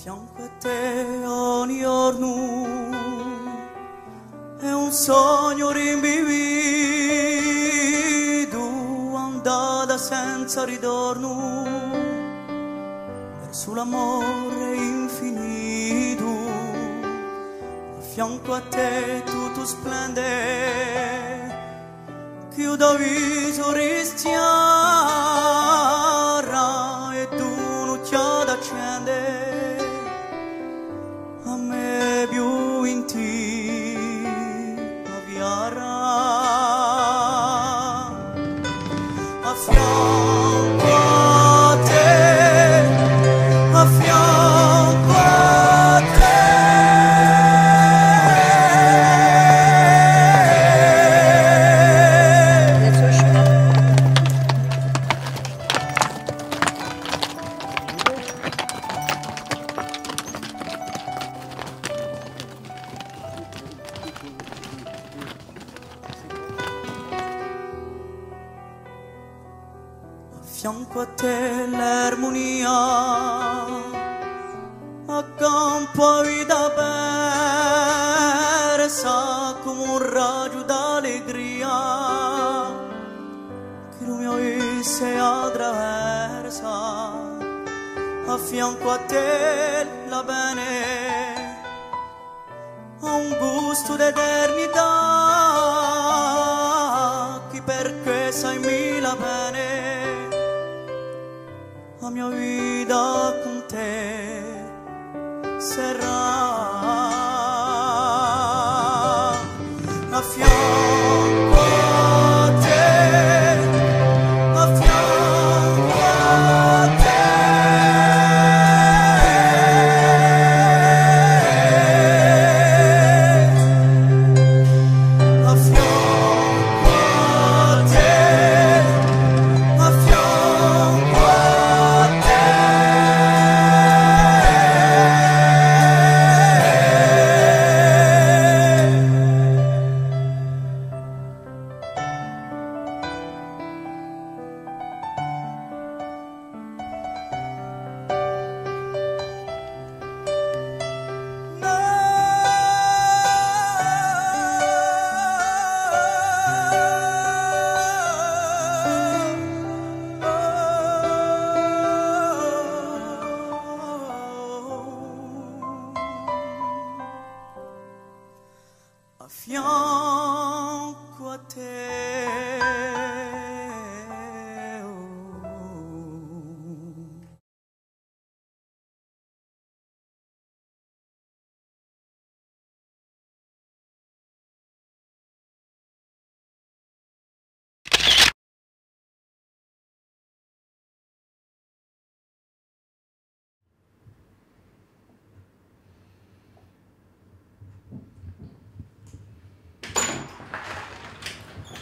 fianco a te ogni giorno è un sogno rinvivido, andata senza ritorno verso l'amore infinito. A fianco a te tutto splende, chiudo viso ristiara e tu non c'è accende a me più in ti avviarà. A fianco a te, a fianco a te. A fianco a te l'armonia, accanto a vita persa come un raggio d'allegria che non mi avesse attraversa. A fianco a te la bene ha un gusto d'eternità che perché sai mila bene la mia vita con te sarà. A fianco a te, a fianco a te. A fianco a te, a fianco a te. A fianco a te.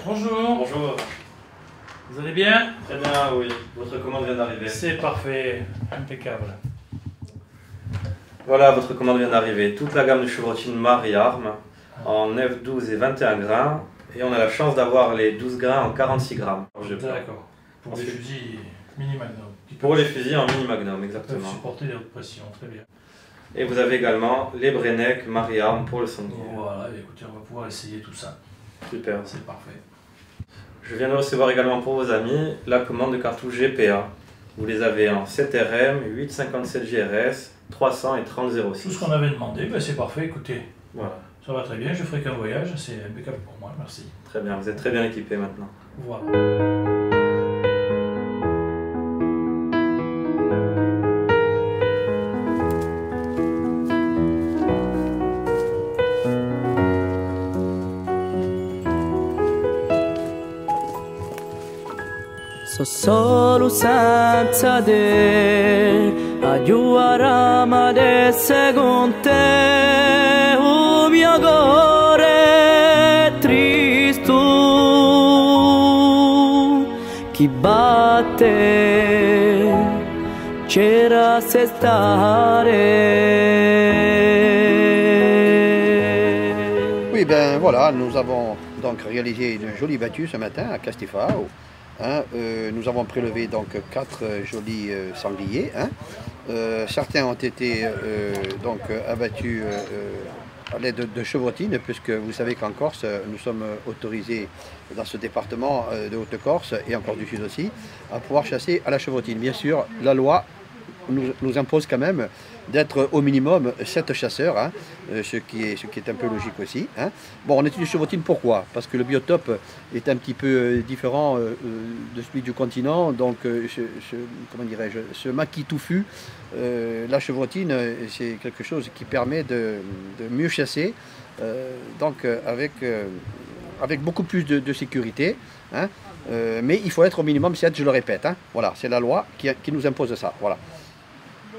Bonjour. Bonjour. Vous allez bien? Très bien, oui. Votre commande vient d'arriver. C'est parfait, impeccable. Voilà, votre commande vient d'arriver. Toute la gamme de chevrotines Marie-Arme en 9, 12 et 21 grains. Et on a la chance d'avoir les 12 grains en 46 grammes. D'accord. Pour les fusils mini magnum. Pour les fusils en mini magnum, Ils exactement. peuvent supporter les hautes pressions, très bien. Et vous avez également les Brenneck Marie-Arme pour le sanglier. Voilà, écoutez, on va pouvoir essayer tout ça. Super. C'est parfait. Je viens de recevoir également pour vos amis la commande de cartouches GPA. Vous les avez en 7RM, 857 GRS, 300 et 3006. Tout ce qu'on avait demandé, ben c'est parfait, écoutez. Voilà. Ça va très bien, je ferai qu'un voyage, c'est impeccable pour moi, merci. Très bien, vous êtes très bien équipé maintenant. Voilà. So solo senza te, aiuterà adesso con te, oh mio cuore triste, chi batte, c'era se stare. Oui, ben voilà, nous avons donc réalisé une jolie battue ce matin à Castifao. hein. Nous avons prélevé donc 4 jolis sangliers, hein. Certains ont été donc abattus à l'aide de chevrotines, puisque vous savez qu'en Corse, nous sommes autorisés dans ce département de Haute-Corse et en Corse du Sud aussi, à pouvoir chasser à la chevrotine. Bien sûr, la loi nous impose quand même d'être au minimum 7 chasseurs, hein, ce qui est un peu logique aussi, hein. Bon, on étudie chevrotine, pourquoi? Parce que le biotope est un petit peu différent de celui du continent, donc comment dirais-je, ce maquis touffu, la chevrotine, c'est quelque chose qui permet de mieux chasser, donc avec beaucoup plus de sécurité, hein. Mais il faut être au minimum 7, je le répète, hein. Voilà, c'est la loi qui nous impose ça, voilà.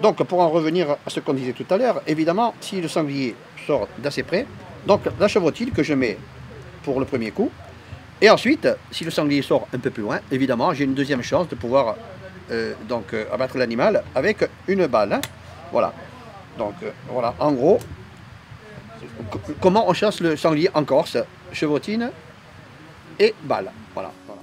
Donc, pour en revenir à ce qu'on disait tout à l'heure, évidemment, si le sanglier sort d'assez près, donc la chevrotine que je mets pour le premier coup, et ensuite, si le sanglier sort un peu plus loin, évidemment, j'ai une deuxième chance de pouvoir abattre l'animal avec une balle, hein. Voilà. Donc, voilà, en gros, comment on chasse le sanglier en Corse, chevrotine et balle. Voilà. Voilà.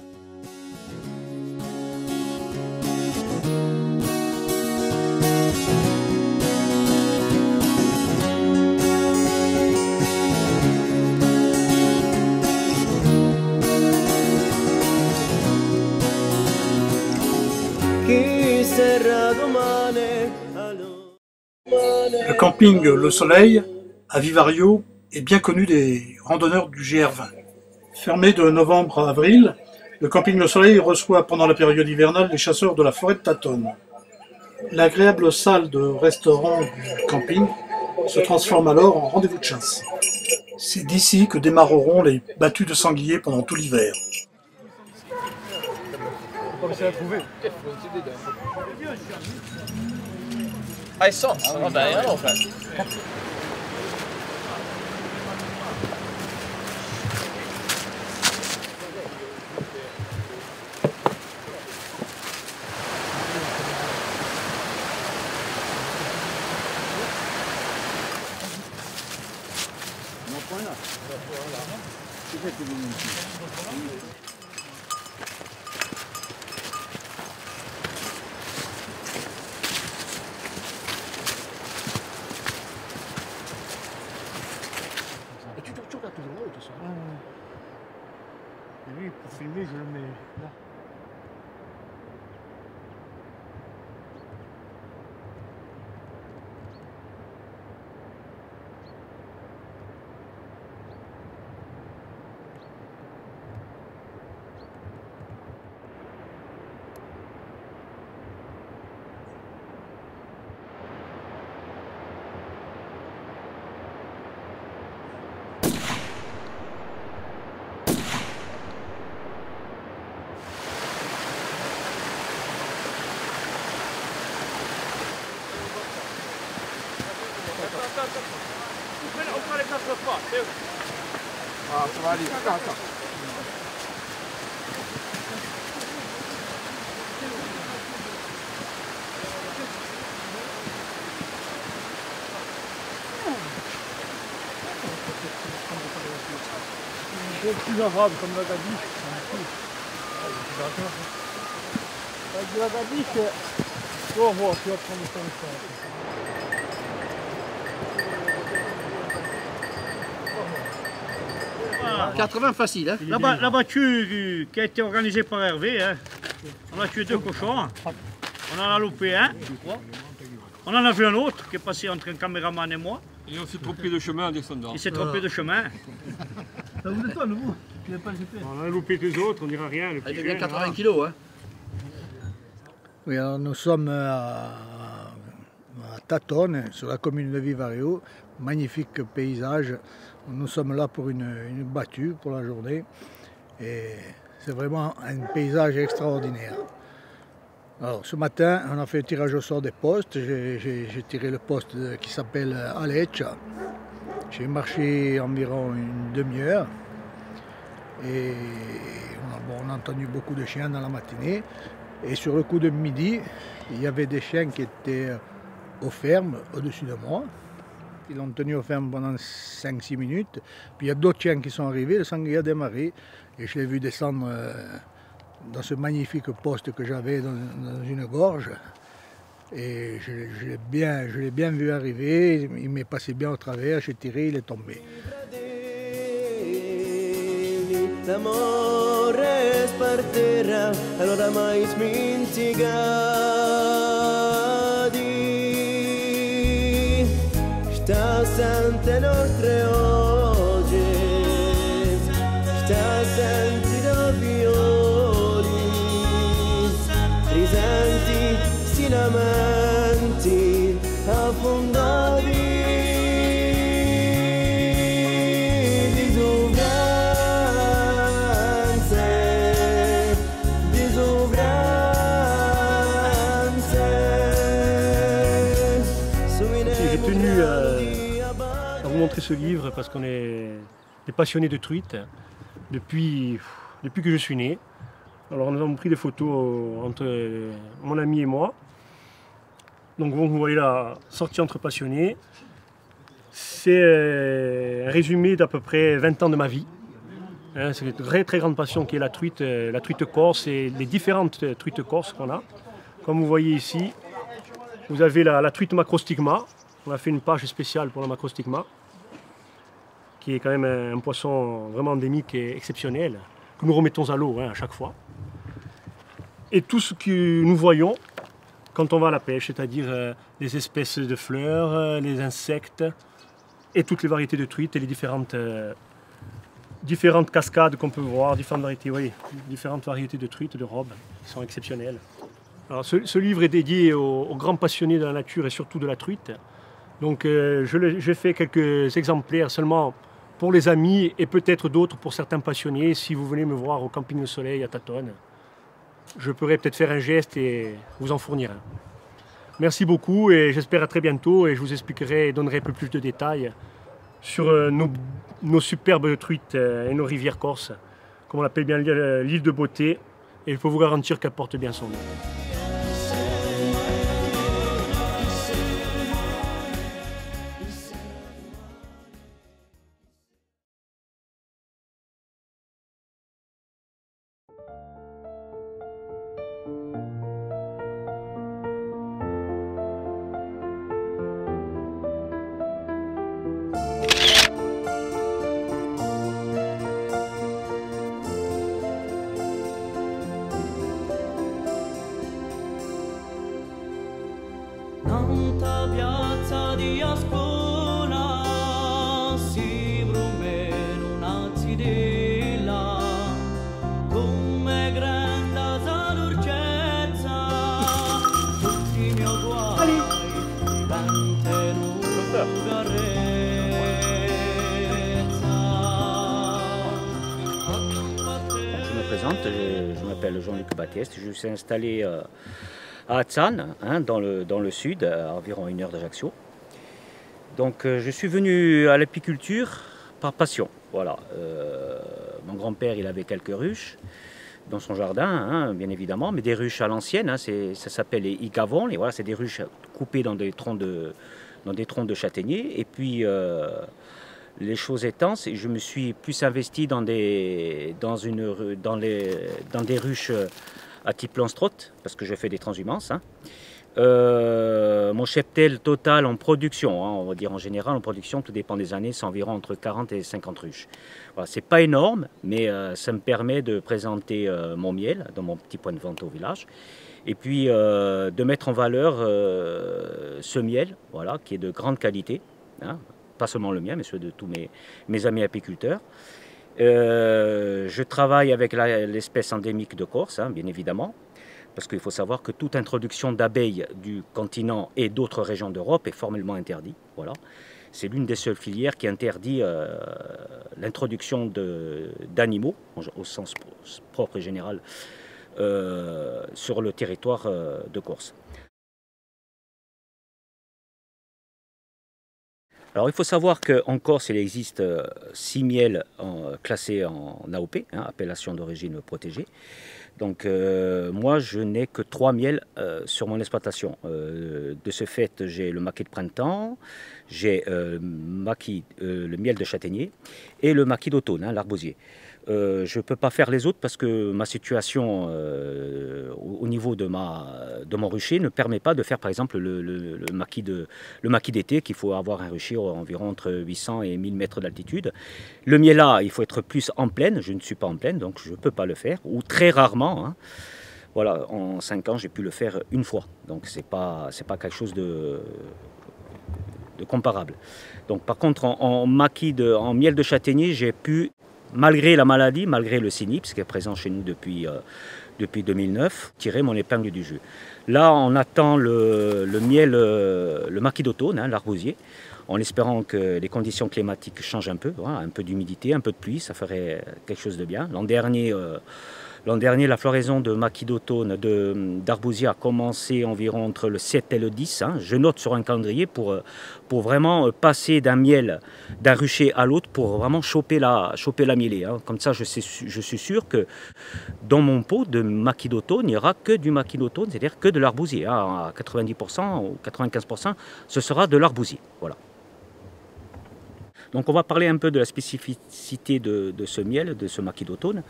Le camping Le Soleil à Vivario est bien connu des randonneurs du GR20. Fermé de novembre à avril, le camping Le Soleil reçoit pendant la période hivernale les chasseurs de la forêt de Tatonne. L'agréable salle de restaurant du camping se transforme alors en rendez-vous de chasse. C'est d'ici que démarreront les battues de sangliers pendant tout l'hiver. Ah, essence, va bene, allora. Et lui, pour filmer, je le mets là. Ah, ça va aller. Attends. C'est plus agréable comme la gabiche. Avec de la gabiche, tu vas voir, tu vas prendre ton temps. 80 facile, hein. La battue qui a été organisée par Hervé, hein. On a tué 2 cochons, on en a loupé un, on en a vu un autre qui est passé entre un caméraman et moi. Et on s'est trompé de chemin en descendant. Il s'est trompé de chemin. Ça vous étonne, vous? On a loupé les autres, on dira rien. Il devient 80 kilos, hein. Oui, alors nous sommes à Tatonne, sur la commune de Vivario. Magnifique paysage. Nous sommes là pour une battue pour la journée. Et c'est vraiment un paysage extraordinaire. Alors ce matin, on a fait le tirage au sort des postes. J'ai tiré le poste qui s'appelle Aleccia. J'ai marché environ une demi-heure. Et on a entendu beaucoup de chiens dans la matinée. Et sur le coup de midi, il y avait des chiens qui étaient aux fermes au-dessus de moi. Ils l'ont tenu aux fermes pendant 5-6 minutes. Puis il y a d'autres chiens qui sont arrivés, le sanglier a démarré. Et je l'ai vu descendre dans ce magnifique poste que j'avais dans une gorge. Et je l'ai bien vu arriver, il m'est passé bien au travers, j'ai tiré, il est tombé. L'amore sparterà, allora mai smenticati. Sta sente nostre oggi, sta senti da violi, risenti, sinamenti, affondati. J'ai tenu à vous montrer ce livre parce qu'on est des passionnés de truite depuis que je suis né. Alors nous avons pris des photos entre mon ami et moi. Donc vous voyez la sortie entre passionnés. C'est un résumé d'à peu près 20 ans de ma vie. C'est une très grande passion qui est la truite corse et les différentes truites corses qu'on a. Comme vous voyez ici, vous avez la truite macrostigma. On a fait une page spéciale pour la macrostigma, qui est quand même un poisson vraiment endémique et exceptionnel, que nous remettons à l'eau à chaque fois. Et tout ce que nous voyons quand on va à la pêche, c'est-à-dire les espèces de fleurs, les insectes, et toutes les variétés de truites et les différentes cascades qu'on peut voir, différentes variétés de truites, de robes, qui sont exceptionnelles. Alors ce livre est dédié aux grands passionnés de la nature et surtout de la truite. Donc j'ai fait quelques exemplaires seulement pour les amis et peut-être d'autres pour certains passionnés. Si vous venez me voir au Camping Le Soleil à Tatonne, je pourrais peut-être faire un geste et vous en fournir un. Merci beaucoup et j'espère à très bientôt et je vous expliquerai et donnerai un peu plus de détails sur nos superbes truites et nos rivières corses, comme on appelle bien l'île de beauté, et je peux vous garantir qu'elle porte bien son nom. Tanta piazza di Ascona si brume una zidella come grande sa dolcezza tutti i miei guai tante Je me présente, je m'appelle Jean-Luc Baptiste, je suis installé à Atzane, dans le sud, à environ 1 heure d'Ajaccio. Donc je suis venu à l'apiculture par passion. Voilà. Mon grand-père il avait quelques ruches dans son jardin, bien évidemment, mais des ruches à l'ancienne, ça s'appelle les igavons, et voilà, c'est des ruches coupées dans des troncs de châtaignier. Et puis les choses étant, je me suis plus investi dans des ruches à type Lanstroth, parce que je fais des transhumances. Mon cheptel total en production, on va dire en général en production, tout dépend des années, c'est environ entre 40 et 50 ruches. Voilà, c'est pas énorme, mais ça me permet de présenter mon miel dans mon petit point de vente au village, et puis de mettre en valeur ce miel, voilà, qui est de grande qualité, pas seulement le mien, mais ceux de tous mes amis apiculteurs. Je travaille avec l'espèce endémique de Corse, bien évidemment, parce qu'il faut savoir que toute introduction d'abeilles du continent et d'autres régions d'Europe est formellement interdite. Voilà. C'est l'une des seules filières qui interdit l'introduction d'animaux, au sens propre et général, sur le territoire de Corse. Alors il faut savoir qu'en Corse, il existe 6 miels classés en AOP, appellation d'origine protégée. Donc moi, je n'ai que 3 miels sur mon exploitation. De ce fait, j'ai le maquis de printemps, j'ai le miel de châtaignier et le maquis d'automne, l'arbosier. Je ne peux pas faire les autres parce que ma situation au niveau de mon rucher ne permet pas de faire par exemple le maquis d'été, qu'il faut avoir un rucher environ entre 800 et 1000 mètres d'altitude. Le miel-là, il faut être plus en plaine, je ne suis pas en plaine donc je ne peux pas le faire, ou très rarement. Hein. Voilà, en 5 ans j'ai pu le faire une fois, donc c'est pas quelque chose de comparable. Donc par contre en miel de châtaignier, j'ai pu, malgré la maladie, malgré le cynips qui est présent chez nous depuis 2009, tirer mon épingle du jeu. Là on attend le miel, le maquis d'automne, hein, l'arbousier, en espérant que les conditions climatiques changent un peu, voilà, un peu d'humidité, un peu de pluie, ça ferait quelque chose de bien. L'an dernier, la floraison de maquis d'automne, d'arbousier a commencé environ entre le 7 et le 10. Hein. Je note sur un calendrier pour vraiment passer d'un miel, d'un rucher à l'autre, pour vraiment choper la mielée. Hein. Comme ça, je suis sûr que dans mon pot de maquis d'automne, il n'y aura que du maquis d'automne, c'est-à-dire que de l'arbousier. Hein. À 90% ou 95%, ce sera de l'arbousier. Voilà. Donc on va parler un peu de la spécificité de ce miel, de ce maquis d'automne.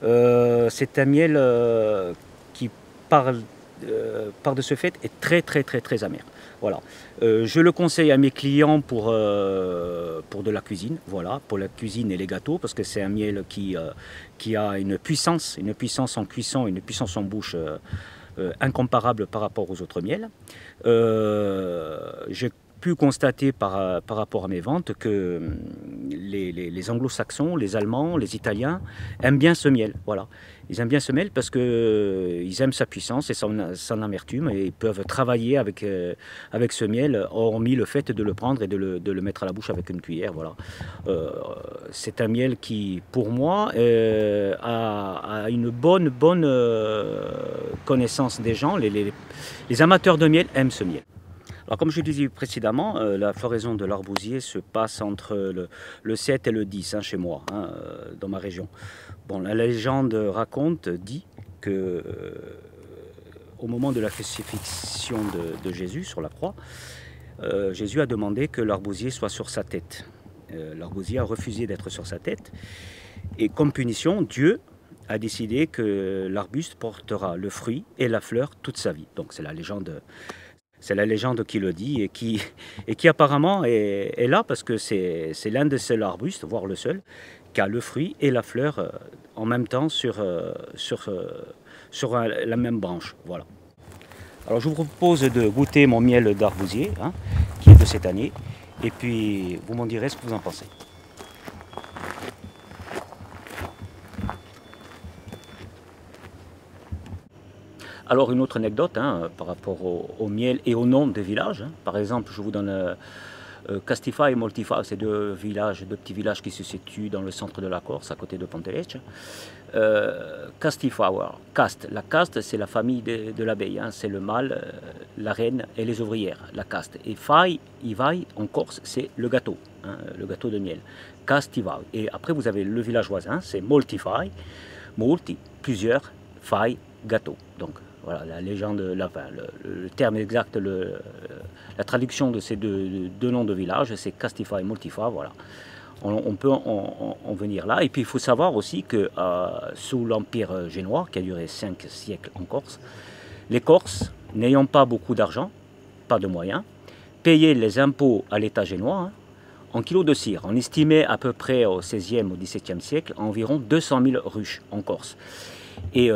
C'est un miel qui, par de ce fait, est très amer. Voilà. Je le conseille à mes clients pour de la cuisine, voilà, pour la cuisine et les gâteaux, parce que c'est un miel qui a une puissance en cuisson, une puissance en bouche incomparable par rapport aux autres miels. J'ai pu constater par rapport à mes ventes que les anglo-saxons, les allemands, les italiens aiment bien ce miel. Voilà. Ils aiment bien ce miel parce qu'ils aiment sa puissance et son amertume, et ils peuvent travailler avec ce miel, hormis le fait de le prendre et de le mettre à la bouche avec une cuillère. Voilà. C'est un miel qui, pour moi, a une bonne connaissance des gens. Les amateurs de miel aiment ce miel. Alors, comme je le disais précédemment, la floraison de l'arbousier se passe entre le 7 et le 10 hein, chez moi, hein, dans ma région. Bon, la légende dit que au moment de la crucifixion de Jésus sur la croix, Jésus a demandé que l'arbousier soit sur sa tête. L'arbousier a refusé d'être sur sa tête, et comme punition, Dieu a décidé que l'arbuste portera le fruit et la fleur toute sa vie. Donc c'est la légende. C'est la légende qui le dit et qui apparemment est là parce que c'est l'un des seuls arbustes, voire le seul, qui a le fruit et la fleur en même temps sur la même branche. Voilà. Alors je vous propose de goûter mon miel d'arbousier, hein, qui est de cette année, et puis vous m'en direz ce que vous en pensez. Alors une autre anecdote hein, par rapport au miel et au nom des villages. Hein. Par exemple, je vous donne Castifà et Moltifà, c'est deux petits villages qui se situent dans le centre de la Corse, à côté de Pontelecce. Castifà, caste. La caste, c'est la famille de l'abeille, hein. C'est le mâle, la reine et les ouvrières, la caste. Et fai, ivai, en Corse, c'est le gâteau, hein, le gâteau de miel. Castifà. Et après, vous avez le village voisin, c'est Moltifà, multi, plusieurs, fai, gâteau. Donc, voilà, la légende, le terme exact, la traduction de ces deux noms de village, c'est Castifà et Moltifà, voilà. On peut en venir là. Et puis il faut savoir aussi que sous l'Empire génois, qui a duré 5 siècles en Corse, les Corses, n'ayant pas beaucoup d'argent, pas de moyens, payaient les impôts à l'État génois hein, en kilos de cire. On estimait à peu près au XVIe, au XVIIe siècle, environ 200 000 ruches en Corse. Et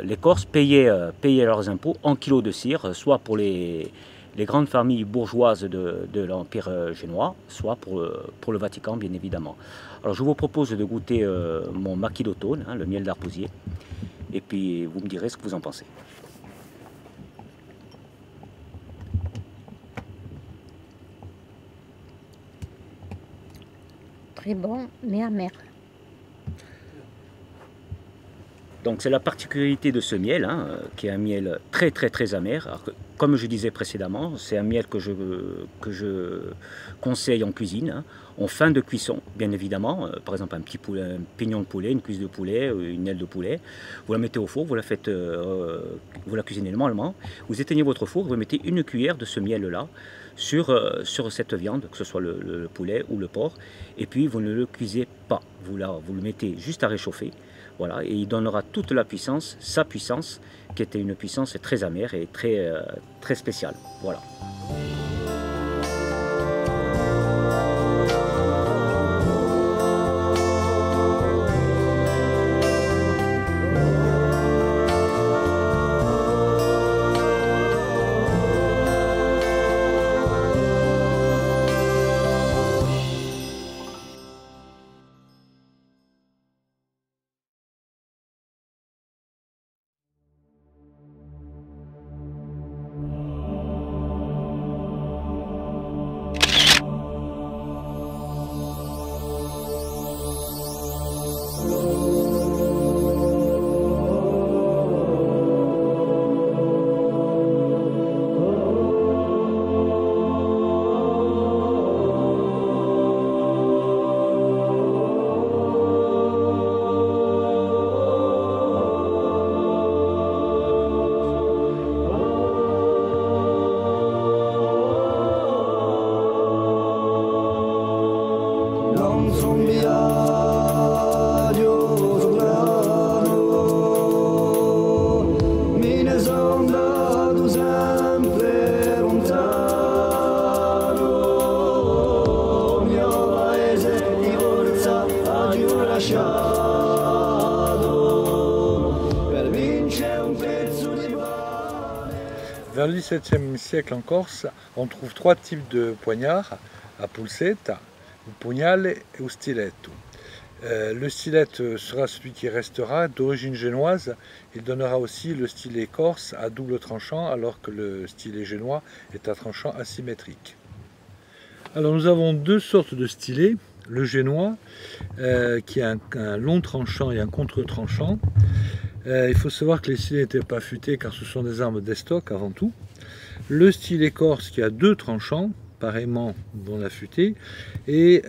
les Corses payaient leurs impôts en kilos de cire, soit pour les grandes familles bourgeoises de l'Empire génois, soit pour le Vatican, bien évidemment. Alors je vous propose de goûter mon maquis d'automne, hein, le miel d'arbousier, et puis vous me direz ce que vous en pensez. Très bon, mais amer. Donc c'est la particularité de ce miel, hein, qui est un miel très amer. Alors comme je disais précédemment, c'est un miel que je conseille en cuisine, hein, en fin de cuisson, bien évidemment. Par exemple, un petit poulet, un pignon de poulet, une cuisse de poulet, une aile de poulet. Vous la mettez au four, vous la faites, vous la cuisinez normalement. Vous éteignez votre four, vous mettez une cuillère de ce miel-là sur cette viande, que ce soit le poulet ou le porc. Et puis, vous ne le cuisez pas. Vous le mettez juste à réchauffer. Voilà, et il donnera toute la puissance, sa puissance, qui était une puissance très amère et très spéciale. Voilà. Vers le XVIIe siècle en Corse, on trouve trois types de poignards, à pulsetta, au pugnale et au stiletto. Le stylet sera celui qui restera, d'origine génoise. Il donnera aussi le stylet corse à double tranchant, alors que le stylet génois est à tranchant asymétrique. Alors nous avons deux sortes de stylets. Le génois, qui a un long tranchant et un contre-tranchant. Il faut savoir que les stylets n'étaient pas affûtés car ce sont des armes d'estoc avant tout. Le stylet corse qui a deux tranchants, pareillement non affûtés, et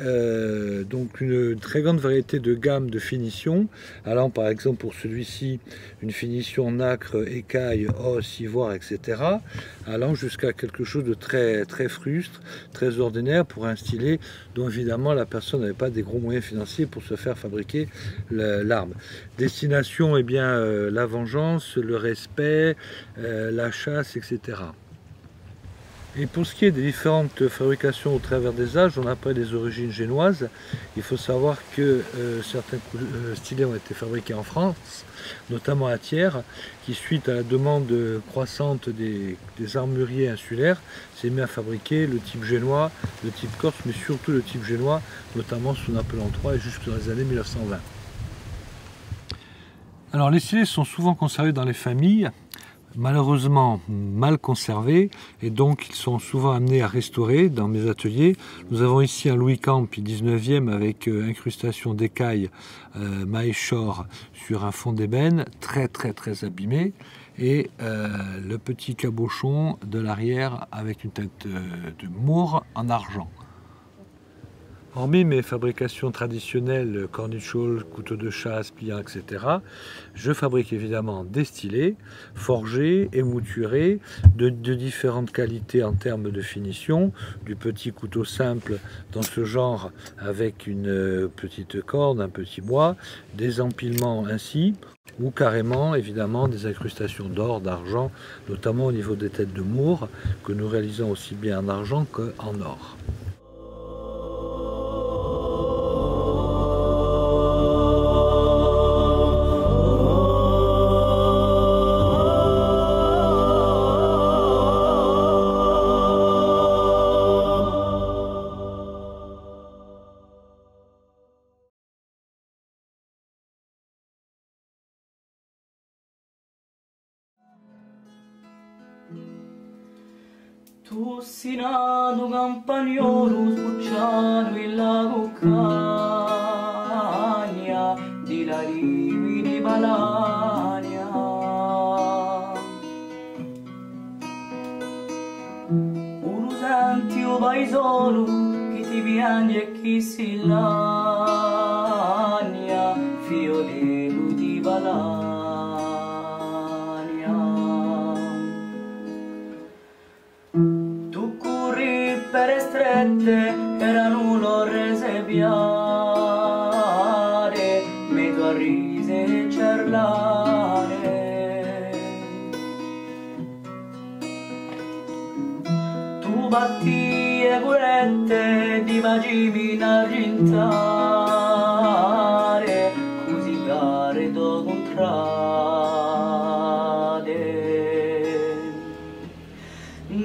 donc une très grande variété de gammes de finitions, allant par exemple pour celui-ci une finition nacre, écaille, os, ivoire, etc., allant jusqu'à quelque chose de très frustre, très ordinaire pour un stylet dont évidemment la personne n'avait pas des gros moyens financiers pour se faire fabriquer l'arme. Destination, eh bien, la vengeance, le respect, la chasse, etc. Et pour ce qui est des différentes fabrications au travers des âges, on appelle des origines génoises. Il faut savoir que certains stylets ont été fabriqués en France, notamment à Thiers, qui suite à la demande croissante des armuriers insulaires, s'est mis à fabriquer le type génois, le type corse, mais surtout le type génois, notamment sous Napoléon III et jusque dans les années 1920. Alors les stylets sont souvent conservés dans les familles, malheureusement mal conservés, et donc ils sont souvent amenés à restaurer dans mes ateliers. Nous avons ici un Louis Campi 19e avec incrustation d'écailles maéchor sur un fond d'ébène très abîmé, et le petit cabochon de l'arrière avec une tête de Moore en argent. Hormis mes fabrications traditionnelles, cornichons, couteaux de chasse, pliants, etc., je fabrique évidemment des stylets, forgés, émouturés, de différentes qualités en termes de finition, du petit couteau simple dans ce genre avec une petite corde, un petit bois, des empilements ainsi, ou carrément évidemment des incrustations d'or, d'argent, notamment au niveau des têtes de Moore, que nous réalisons aussi bien en argent qu'en or. Tu sinado campagnolo sbucciano il lago Cagna di la rivi di Balania senti o vai solo, chi ti piange e chi si lagna, figlio di lui di Valagna. Tu corri per le strette, erano l'ore se piare, me tu arrise e cerlare. Tu batti e curette, di facimi in argentare, così care do contrade.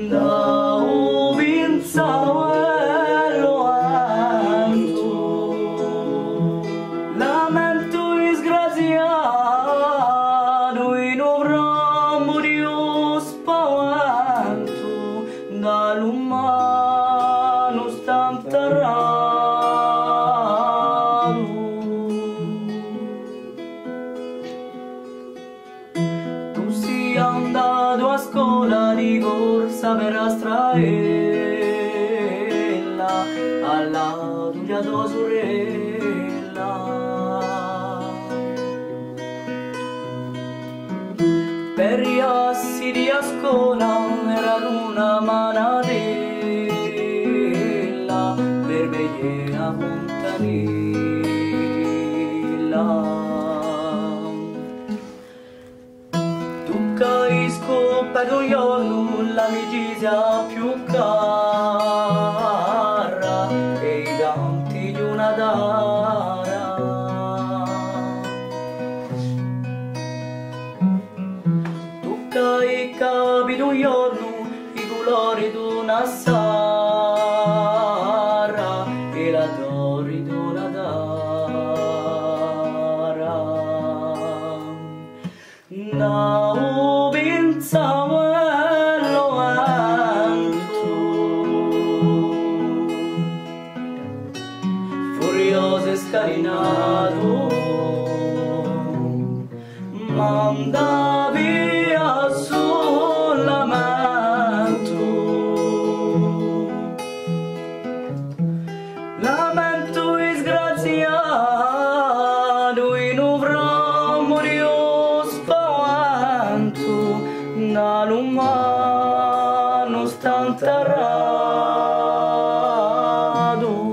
Da uvinzawello anto, lamento disgraziato in un ramo di spavento, dall'umano stantarrato. Tu sei andato a scuola di corsa per astraella alla tua tua sorella. Per gli assi di a scuola era una manatella, per vegliare a fontanella. Tu capisco per un giorno l'amicizia più cara e i canti di una dara. Tu capito un giorno i colori di una sara e la dori di una dara. Now pensavo anto, furioso e scarinato, manda via sul lamento. Lamento disgraziato in un ramo di spavento, dall'umano stantarrato.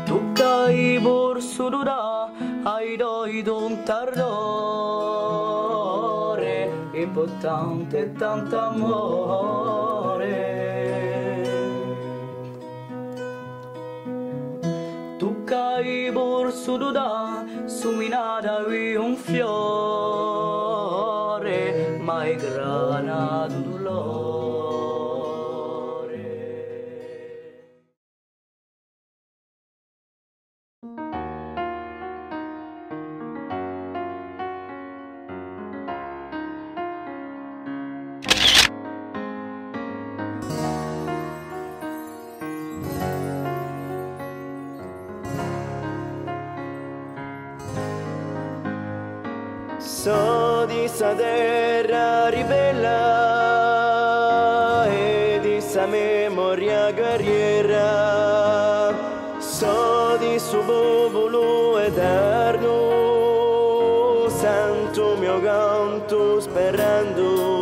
Tu cai borso da ai doi d'un tardore e poi tanto e tanto amore. Tu cai borso da suminata vi un fiore, ma è granato dolore. So di sta terra ribella e di sta memoria guerriera, so di suo popolo eterno, sento mio canto sperando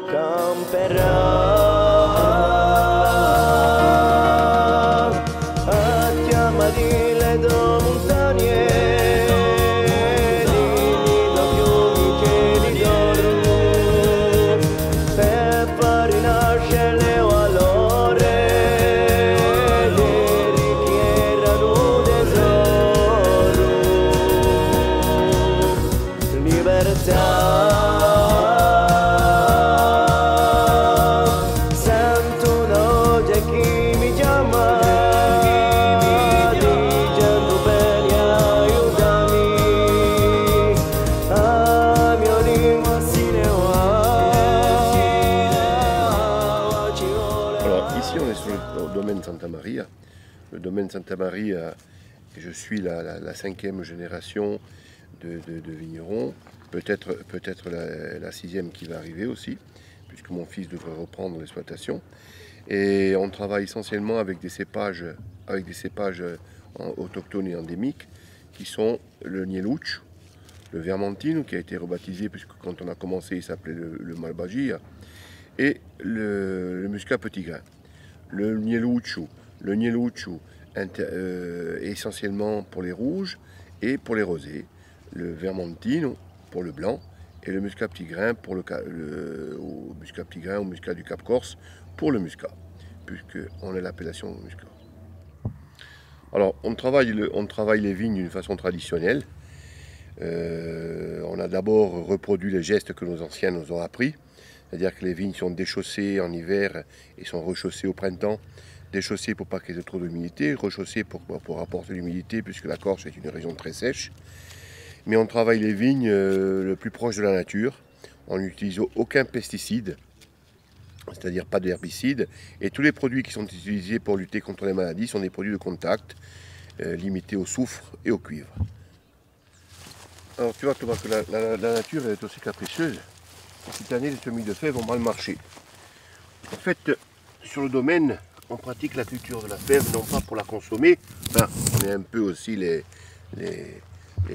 camperà. A chiamati le do montagne, Le domaine Santa Maria, je suis la 5e génération de vignerons. peut-être la 6e qui va arriver aussi, puisque mon fils devrait reprendre l'exploitation. Et on travaille essentiellement avec des cépages autochtones et endémiques, qui sont le Nieluch, le Vermentino, qui a été rebaptisé, puisque quand on a commencé, il s'appelait le Malvasia, et le Muscat petit grain. Le Nieluchu essentiellement pour les rouges et pour les rosés. Le Vermentino pour le blanc, et le Muscat petit grain pour au Muscat petit grain, au Muscat du Cap Corse, pour le Muscat, puisqu'on a l'appellation Muscat. Alors, on travaille les vignes d'une façon traditionnelle. On a d'abord reproduit les gestes que nos anciens nous ont appris, c'est-à-dire que les vignes sont déchaussées en hiver et sont rechaussées au printemps, déchaussées pour pas qu'il y ait trop d'humidité, rechaussées pour apporter l'humidité, puisque la Corse est une région très sèche. Mais on travaille les vignes le plus proche de la nature, on n'utilise aucun pesticide, c'est-à-dire pas d'herbicide, et tous les produits qui sont utilisés pour lutter contre les maladies sont des produits de contact, limités au soufre et au cuivre. Alors tu vois Thomas que la nature est aussi capricieuse. Cette année, les semis de fèves ont mal marché. En fait, sur le domaine, on pratique la culture de la fève, non pas pour la consommer, enfin, on est un peu aussi les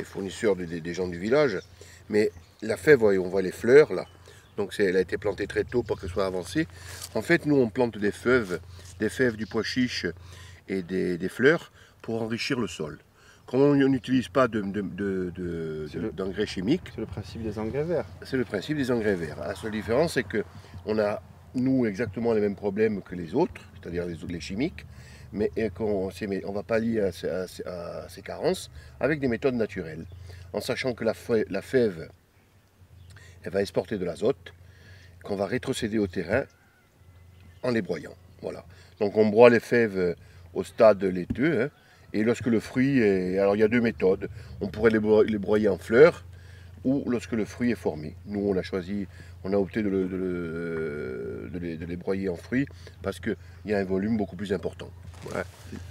fournisseurs des gens du village, mais la fève, on voit les fleurs là, donc elle a été plantée très tôt pour qu'elle soit avancée. En fait, nous on plante des fèves, du pois chiche et des fleurs pour enrichir le sol. Comme on n'utilise pas d'engrais chimiques. C'est le principe des engrais verts. C'est le principe des engrais verts. La seule différence, c'est qu'on a, nous, exactement les mêmes problèmes que les autres, c'est-à-dire les chimiques, mais on va pallier à ces carences avec des méthodes naturelles, en sachant que la fève, elle va exporter de l'azote, qu'on va rétrocéder au terrain en les broyant. Voilà. Donc on broie les fèves au stade laiteux, hein, et lorsque le fruit est... Alors il y a deux méthodes. On pourrait les broyer en fleurs ou lorsque le fruit est formé. Nous on a opté de les broyer en fruits parce qu'il y a un volume beaucoup plus important. Ouais.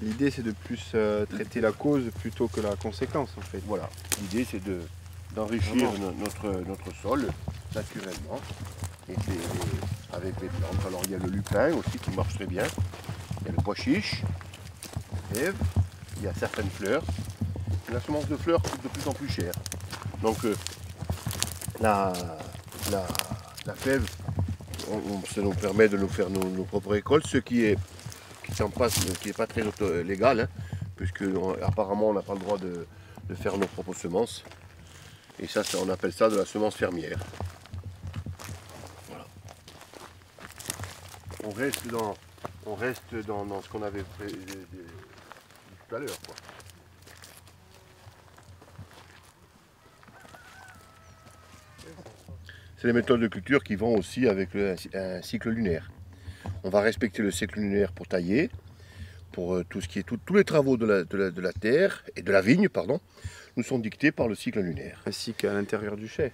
L'idée c'est de plus traiter la cause plutôt que la conséquence en fait. Voilà. L'idée c'est d'enrichir notre sol naturellement avec les plantes. Alors il y a le lupin aussi qui marche très bien. Il y a le pois chiche, la fève. Il y a certaines fleurs. La semence de fleurs coûte de plus en plus cher. Donc la fève, ça nous permet de nous faire nos propres récoltes, ce qui est pas très légal, hein, puisque apparemment on n'a pas le droit de faire nos propres semences. Et ça, on appelle ça de la semence fermière. Voilà. On reste dans ce qu'on avait fait tout à l'heure, quoi. C'est les méthodes de culture qui vont aussi avec un cycle lunaire. On va respecter le cycle lunaire pour tailler, pour tout ce qui est tous les travaux de la terre et de la vigne, pardon, nous sont dictés par le cycle lunaire. Ainsi qu'à l'intérieur du chai.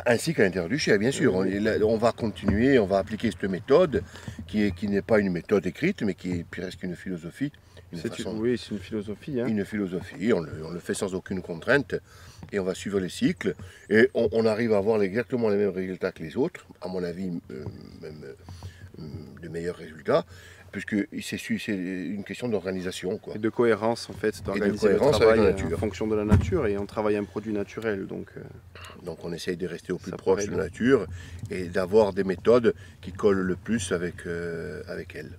Ainsi qu'à l'intérieur du chai, bien sûr. On va continuer, on va appliquer cette méthode qui n'est pas une méthode écrite, mais qui est presque une philosophie. Oui, c'est une philosophie. Hein. Une philosophie, on le fait sans aucune contrainte, et on va suivre les cycles, et on arrive à avoir exactement les mêmes résultats que les autres, à mon avis, même de meilleurs résultats, puisque c'est une question d'organisation. Et de cohérence, en fait, d'organiser le travail en fonction de la nature, et on travaille un produit naturel. Donc on essaye de rester au plus proche de la nature, et d'avoir des méthodes qui collent le plus avec elle.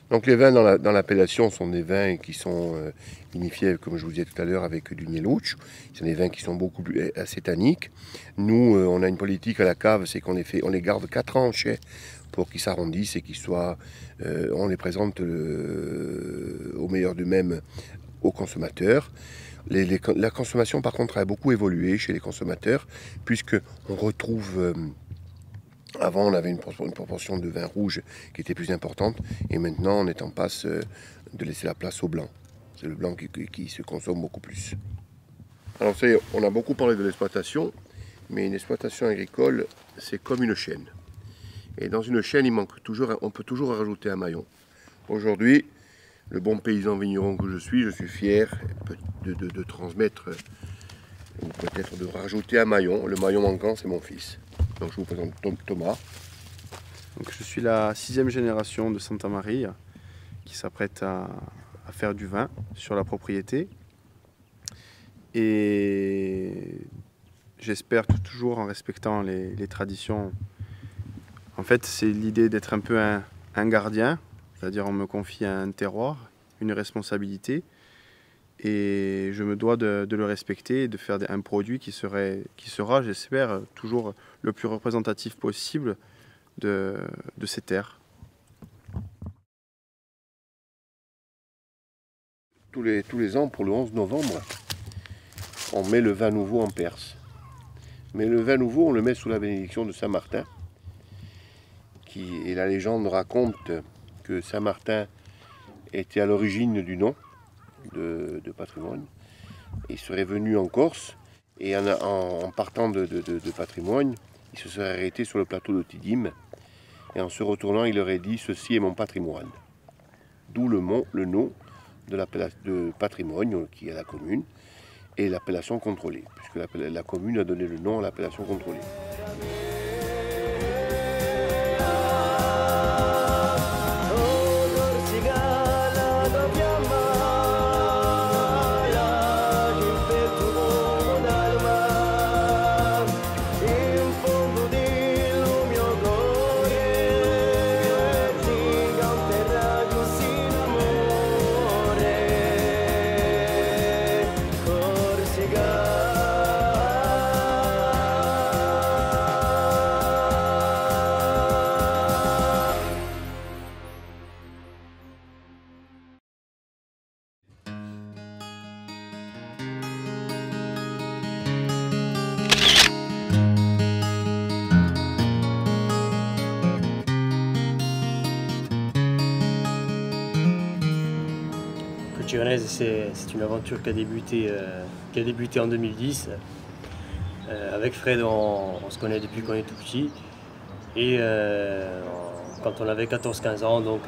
Donc les vins dans l'appellation sont des vins qui sont vinifiés, comme je vous disais tout à l'heure, avec du Nieluch. C'est des vins qui sont beaucoup plus assez tanniques. Nous, on a une politique à la cave, c'est qu'on les garde 4 ans en chai pour qu'ils s'arrondissent et qu'ils soient... on les présente au meilleur d'eux-mêmes aux consommateurs. La consommation, par contre, a beaucoup évolué chez les consommateurs, puisqu'on retrouve... Avant, on avait une proportion de vin rouge qui était plus importante, et maintenant, on est en passe de laisser la place au blanc. C'est le blanc qui se consomme beaucoup plus. Alors, on a beaucoup parlé de l'exploitation, mais une exploitation agricole, c'est comme une chaîne. Et dans une chaîne, on peut toujours rajouter un maillon. Aujourd'hui, le bon paysan vigneron que je suis fier de transmettre ou peut-être de rajouter un maillon. Le maillon manquant, c'est mon fils. Donc je vous présente Thomas. Donc, je suis la 6e génération de Santa Maria qui s'apprête à faire du vin sur la propriété. Et j'espère toujours en respectant les traditions. En fait, c'est l'idée d'être un peu un gardien, c'est-à-dire on me confie un terroir, une responsabilité, et je me dois de le respecter et de faire un produit qui sera, j'espère, toujours le plus représentatif possible de ces terres. Tous les ans, pour le 11 novembre, on met le vin nouveau en Perse. Mais le vin nouveau, on le met sous la bénédiction de Saint-Martin. Et la légende raconte que Saint-Martin était à l'origine du nom de patrimoine. Il serait venu en Corse et en partant de patrimoine, il se serait arrêté sur le plateau de Tidim. Et en se retournant, il aurait dit « Ceci est mon patrimoine ». D'où le nom de patrimoine qui est la commune et l'appellation contrôlée, puisque la commune a donné le nom à l'appellation contrôlée. Tionnaise, c'est une aventure qui a débuté en 2010. Avec Fred, on se connaît depuis qu'on est tout petit. Et quand on avait 14-15 ans, donc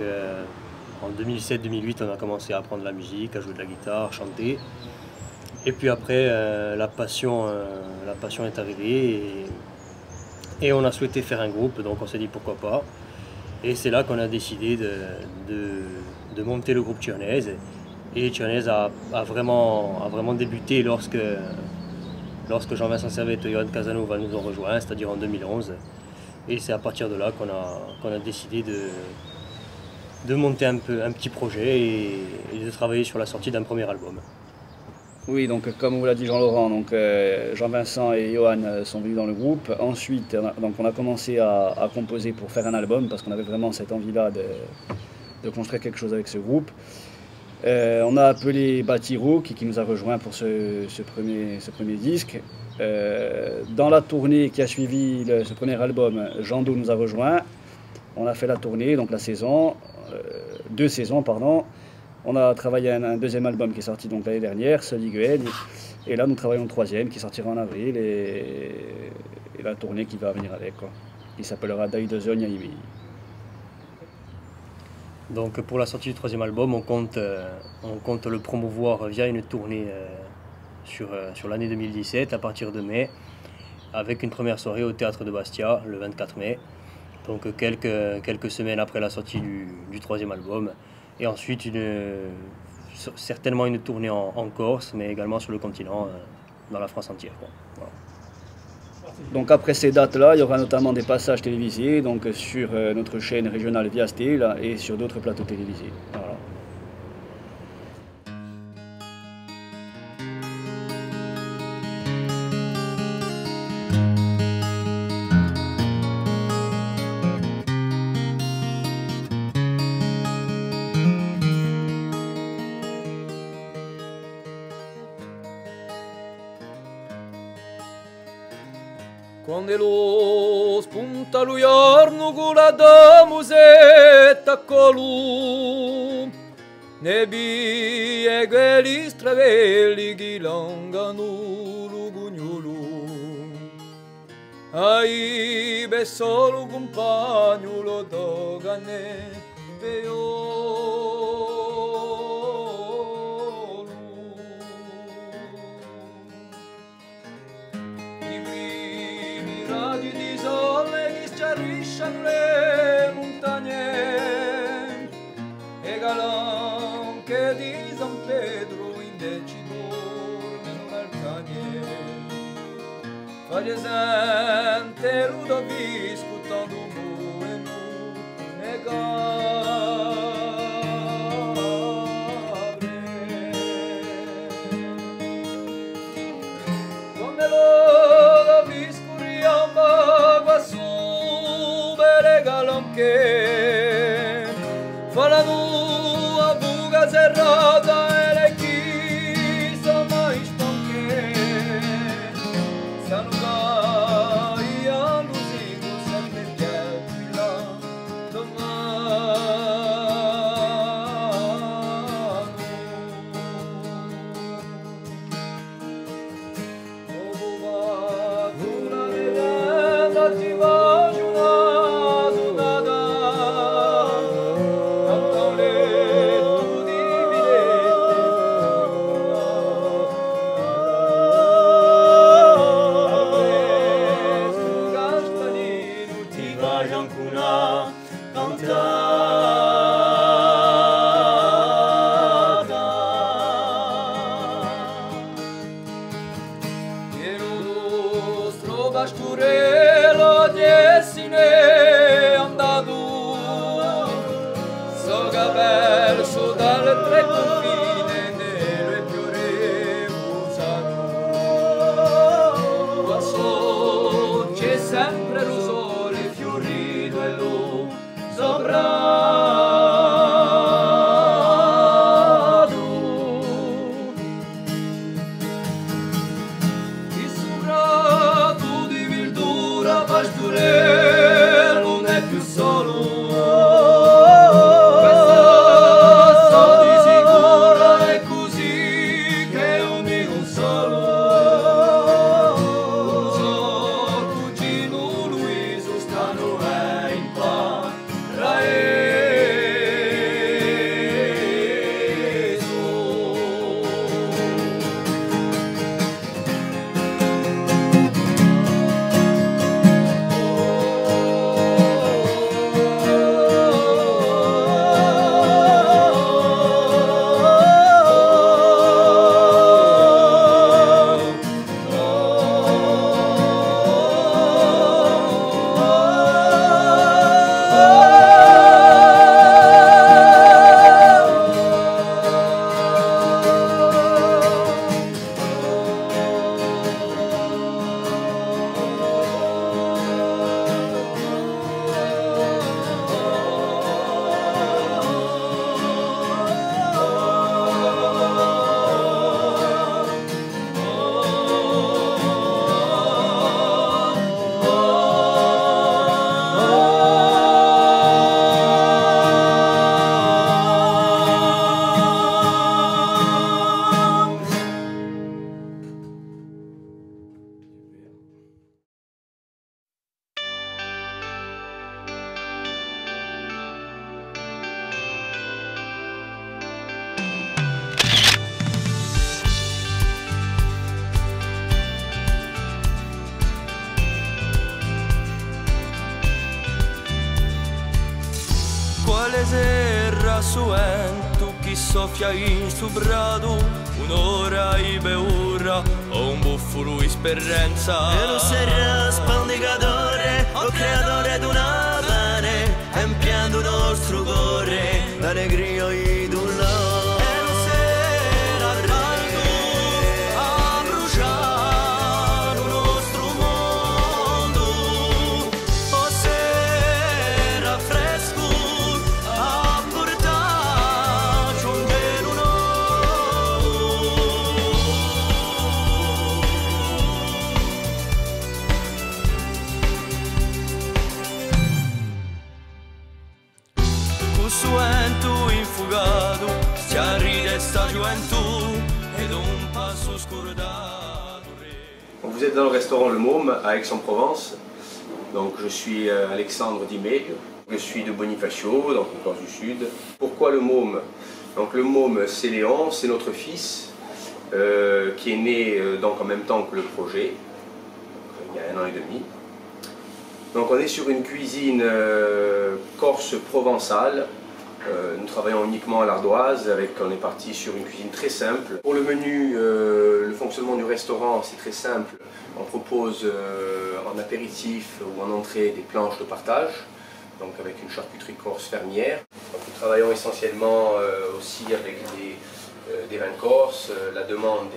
en 2007-2008, on a commencé à apprendre la musique, à jouer de la guitare, à chanter. Et puis après, la passion est arrivée et on a souhaité faire un groupe, donc on s'est dit pourquoi pas. Et c'est là qu'on a décidé de monter le groupe Tionnaise. Et Tionnaise a vraiment débuté lorsque Jean-Vincent Servette et Johan Casanova nous ont rejoints, c'est-à-dire en 2011. Et c'est à partir de là qu'on a décidé de monter un petit projet et de travailler sur la sortie d'un premier album. Oui, donc comme vous l'a dit Jean-Laurent, Jean-Vincent et Johan sont venus dans le groupe. Ensuite, on a commencé à composer pour faire un album parce qu'on avait vraiment cette envie-là de construire quelque chose avec ce groupe. On a appelé Batiro qui nous a rejoints pour ce premier disque. Dans la tournée qui a suivi ce premier album, Jean-Do nous a rejoints. On a fait la tournée, donc la saison, 2 saisons, pardon. On a travaillé un deuxième album qui est sorti l'année dernière, Soliguel. Et là, nous travaillons le 3e qui sortira en avril et la tournée qui va venir avec, qui s'appellera Dai de Zogna Imi. Donc pour la sortie du 3e album, on compte le promouvoir via une tournée sur l'année 2017 à partir de mai, avec une première soirée au Théâtre de Bastia le 24 mai, donc quelques semaines après la sortie du 3e album, et ensuite certainement une tournée en Corse, mais également sur le continent, dans la France entière. Voilà. Donc après ces dates-là, il y aura notamment des passages télévisés sur notre chaîne régionale Via Stella et sur d'autres plateaux télévisés. Voilà. Quando lo spunta lo giorno con la damusetta colù ne bie quelli stravelli che langano lugugnolo ai be solo compagno lo dogane peo strisciano le montagne e galanche di San Pedro indeci dormono l'altagne. Fagli esente Ludovico tanto buono e che fa la tua buca serrata e le chi sono mai stanche sanno che io non sigo sempre più là Basturello Diessine andato so che verso dalle tre confine nero e più remusato qua c'è sempre lo sole fiorito e lo soprato il soprato Pasturello non è più solo, questa so di sicuro è così che un dico solo, so cugino Luiso stanno in Quale serra suento chi soffia in subrado un'ora e beura o un buffalo esperienza e lo serra spandicatore o creatore d'una pane empiando il nostro cuore l'allegria di un lavoro e lo serra alto a bruciare il nostro mondo o serra fresco suento infugato, si arrive sta gioventù ed un passo scordato. Vous êtes dans le restaurant Le Môme à Aix-en-Provence. Donc je suis Alexandre Dimeg, je suis de Bonifacio, dans le Corse du Sud. Pourquoi Le Môme? Donc le Môme, c'est Léon, c'est notre fils qui est né donc en même temps que le projet, donc, il y a 1 an et demi. Donc on est sur une cuisine corse provençale. Nous travaillons uniquement à l'ardoise, on est parti sur une cuisine très simple. Pour le menu, le fonctionnement du restaurant, c'est très simple. On propose en apéritif ou en entrée des planches de partage, donc avec une charcuterie corse fermière. Donc nous travaillons essentiellement aussi avec des vins corses. La demande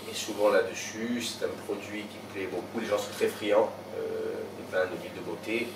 est souvent là-dessus. C'est un produit qui plaît beaucoup. Les gens sont très friands des vins de l'île de Beauté.